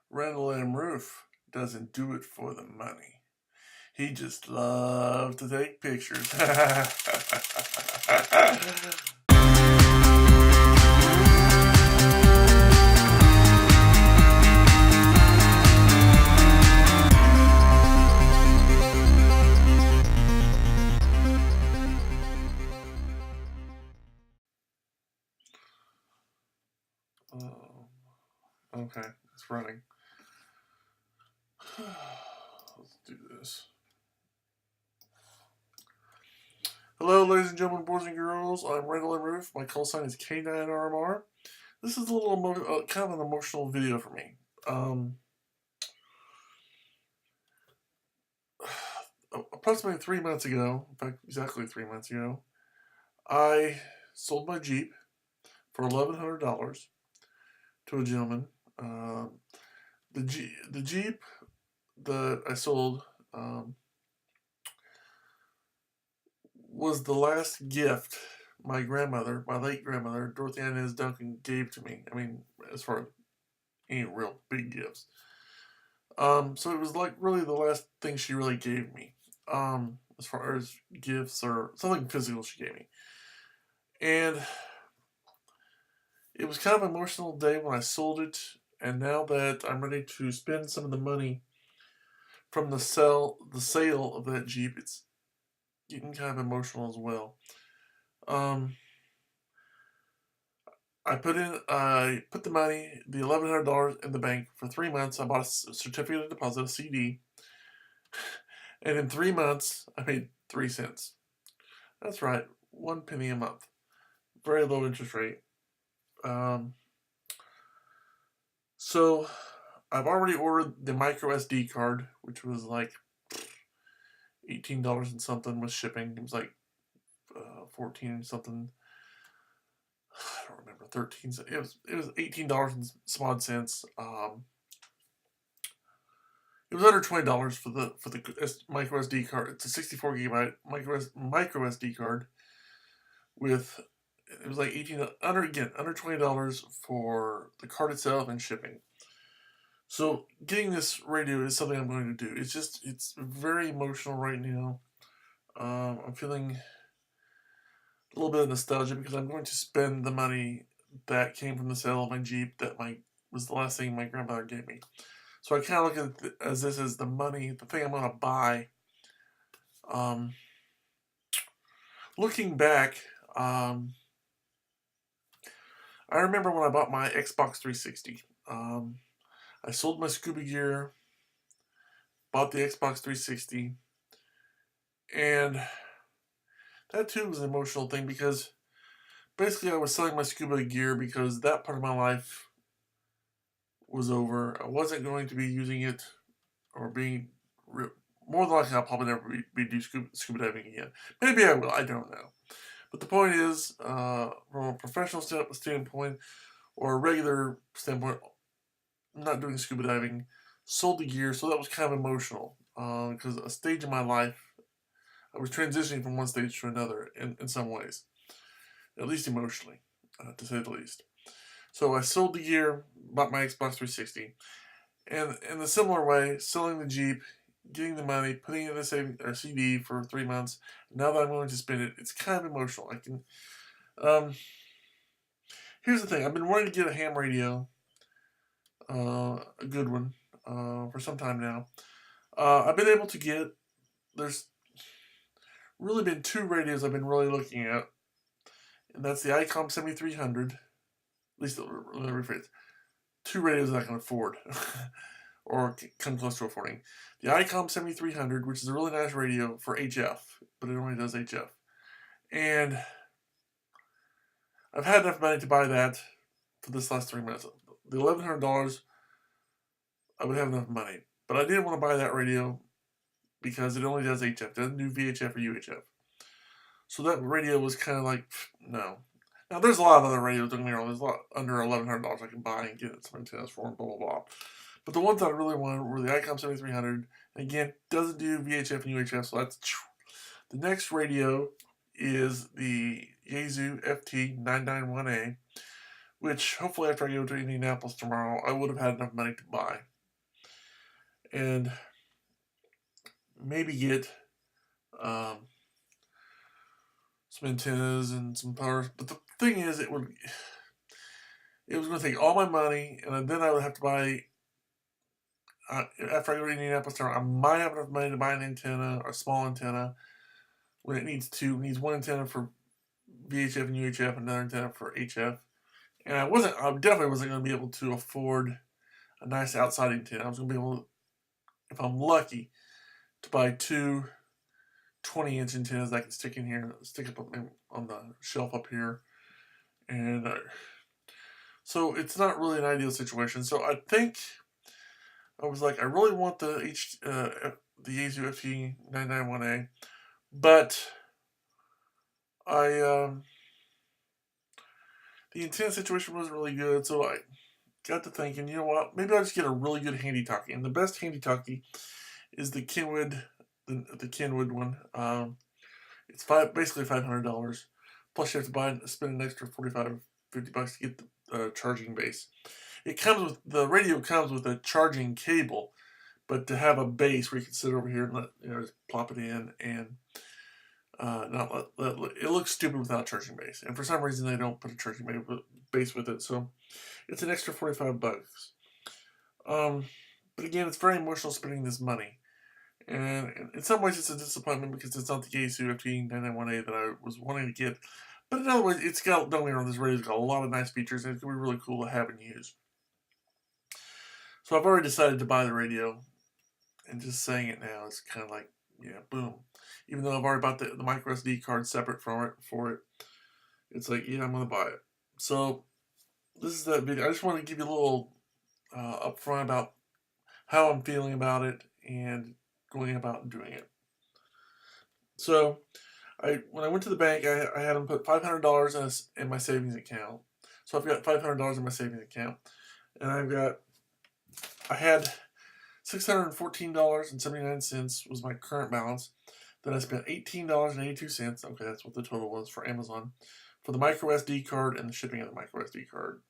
Randall and Rueff doesn't do it for the money. He just loves to take pictures. Okay, it's running. Let's do this. Hello, ladies and gentlemen, boys and girls. I'm Randall and Rueff. My call sign is K9RMR. This is a little kind of an emotional video for me. Approximately 3 months ago, in fact, exactly 3 months ago, I sold my Jeep for $1,100 to a gentleman. The Jeep that I sold was the last gift my late grandmother, Dorothy Inez Duncan, gave to me. I mean, as far as any real big gifts. So it was like really the last thing she really gave me, as far as gifts or something physical she gave me. And it was kind of an emotional day when I sold it, and now that I'm ready to spend some of the money from the sale of that Jeep, it's getting kind of emotional as well. I put the money, the $1,100 in the bank for 3 months. I bought a certificate of deposit, a CD, and in 3 months I paid 3 cents. That's right, 1 penny a month. Very low interest rate. So I've already ordered the micro SD card, which was like $18 and something with shipping. It was like 14 and something. I don't remember, 13. It was $18 and some odd cents. It was under $20 for the micro SD card. It's a 64 gigabyte micro SD card with, it was like under $20 for the card itself and shipping. So getting this radio is something I'm going to do. It's very emotional right now. I'm feeling a little bit of nostalgia because I'm going to spend the money that came from the sale of my Jeep that was the last thing my grandmother gave me. So I kind of look at it as this as the money, the thing I'm going to buy. Looking back, I remember when I bought my Xbox 360. I sold my scuba gear, bought the Xbox 360, and that too was an emotional thing because basically I was selling my scuba gear because that part of my life was over. I wasn't going to be using it or being more than likely I'll probably never be do scuba diving again. Maybe I will, I don't know. But the point is, from a professional standpoint or a regular standpoint, I'm not doing scuba diving. Sold the gear, so that was kind of emotional because a stage in my life, I was transitioning from one stage to another in some ways, at least emotionally, to say the least. So I sold the gear, bought my Xbox 360, and in a similar way, selling the Jeep, getting the money, putting it in a CD for 3 months. Now that I'm going to spend it, it's kind of emotional. Here's the thing: I've been wanting to get a ham radio, a good one, for some time now. I've been able to get. There's really been 2 radios I've been really looking at, and that's the ICOM 7300. At least, let me rephrase. 2 radios that I can afford, or come close to affording. The ICOM 7300, which is a really nice radio for HF, but it only does HF. And I've had enough money to buy that for this last 3 months. The $1,100, I would have enough money. But I didn't want to buy that radio because it only does HF. It doesn't do VHF or UHF. So that radio was kind of like, no. Now, there's a lot of other radios, don't get me wrong. There's a lot under $1,100 I can buy and get some antennas for, and blah, blah, blah. But the ones that I really wanted were the ICOM 7300. And again, doesn't do VHF and UHF, so that's... The next radio is the U.S.A FT991A, which hopefully after I go to Indianapolis tomorrow, I would have had enough money to buy. and maybe get some antennas and some power. But the thing is, it was going to take all my money, and then I would have to buy. After I go to Indianapolis, I might have enough money to buy an antenna, or a small antenna, when it needs two. It needs one antenna for VHF and UHF, another antenna for HF. And I definitely wasn't going to be able to afford a nice outside antenna. I was going to be able to, if I'm lucky, to buy two 20-inch antennas I can stick in here, stick up on the shelf up here. And so it's not really an ideal situation. So I think I was like, I really want the Yaesu FT991A, but the antenna situation wasn't really good, so I got to thinking, you know what, maybe I'll just get a really good handy talkie. And the best handy talkie is the Kenwood, the Kenwood one. It's basically $500. Plus you have to spend an extra $45, $50 to get the charging base. The radio comes with a charging cable, but to have a base where you can sit over here and just plop it in and it looks stupid without a charging base. And for some reason they don't put a charging base with it, so it's an extra $45. But again, it's very emotional spending this money. And in some ways it's a disappointment because it's not the Yaesu FT991A that I was wanting to get. But in other ways, this radio's got a lot of nice features, and it's going to be really cool to have and use. So I've already decided to buy the radio, and just saying it now is kind of like, yeah, boom. Even though I've already bought the micro SD card separate for it, it's like, yeah, I'm going to buy it. So this is that video. I just want to give you a little upfront about how I'm feeling about it and going about and doing it. So when I went to the bank, I had them put $500 in my savings account. So I've got $500 in my savings account, and I had $614.79 was my current balance. Then I spent $18.82. Okay, that's what the total was for Amazon, for the micro SD card and the shipping of the micro SD card.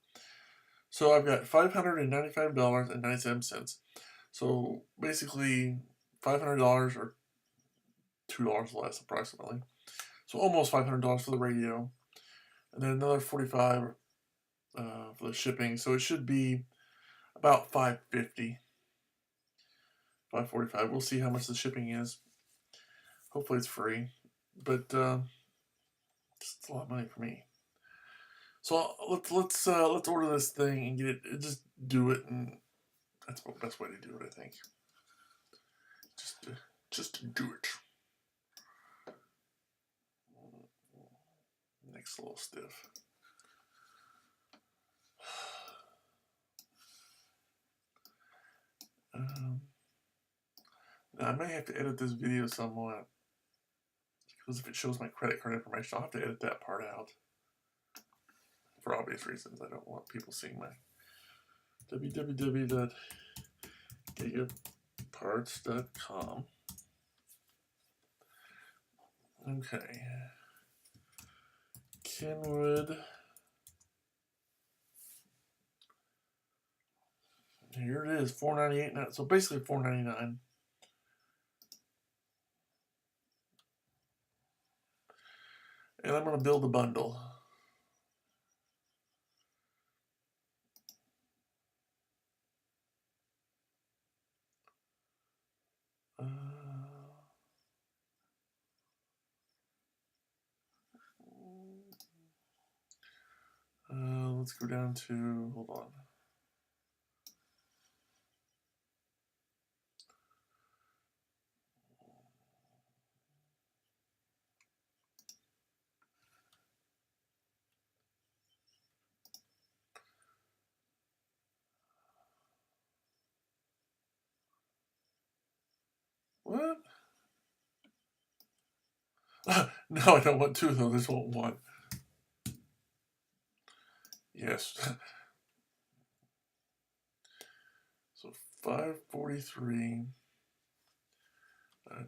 So I've got $595.97. So basically $500 or $2 less approximately. So almost $500 for the radio, and then another $45 for the shipping. So it should be about $550, $545. We'll see how much the shipping is. Hopefully it's free, but it's a lot of money for me. So let's order this thing and get it. Just do it, and that's the best way to do it, I think. Just do it. Next, a little stiff. Now I may have to edit this video somewhat, because if it shows my credit card information, I'll have to edit that part out. For obvious reasons, I don't want people seeing my www.gigaparts.com. Okay. Kenwood. Here it is, $4.98 now. So basically $4.99. And I'm going to build a bundle. Let's go down to, hold on. What? No, I don't want two though. I just want one. Yes. So $543.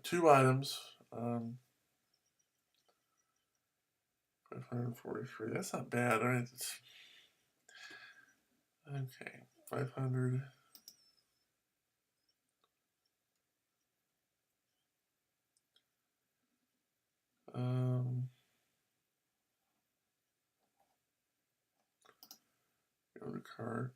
2 items. 543. That's not bad. All right. Okay. 500. card.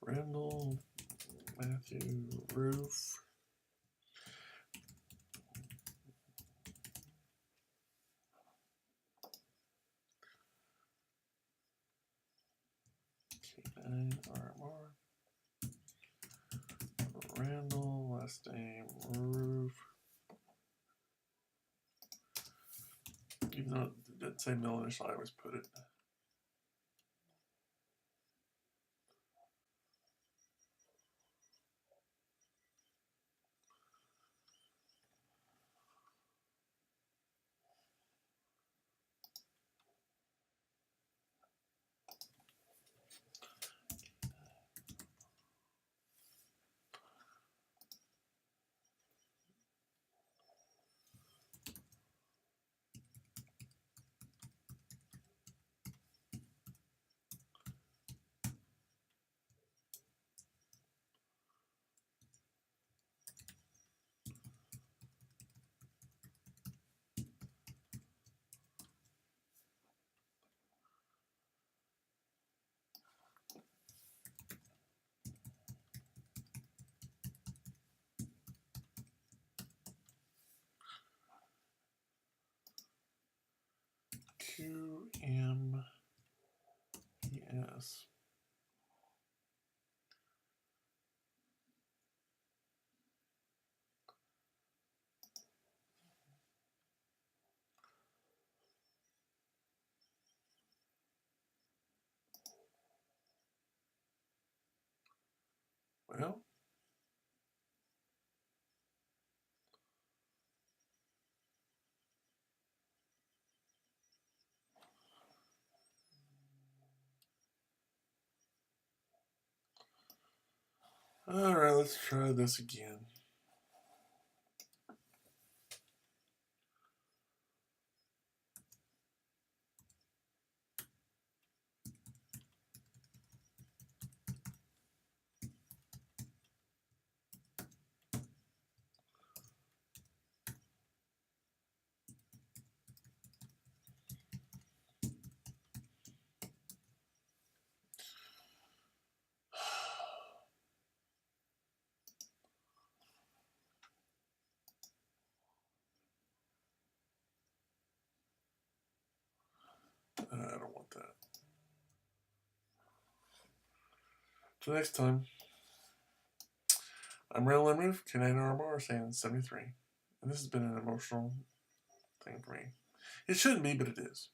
Randall, Matthew, Rueff. K9RMR. Randall, last name Rueff. Even though it didn't say middle initial, I always put it. K9RMR. Well, all right, let's try this again. I don't want that. Till next time, I'm Randall and Rueff, K9RMR, saying 73. And this has been an emotional thing for me. It shouldn't be, but it is.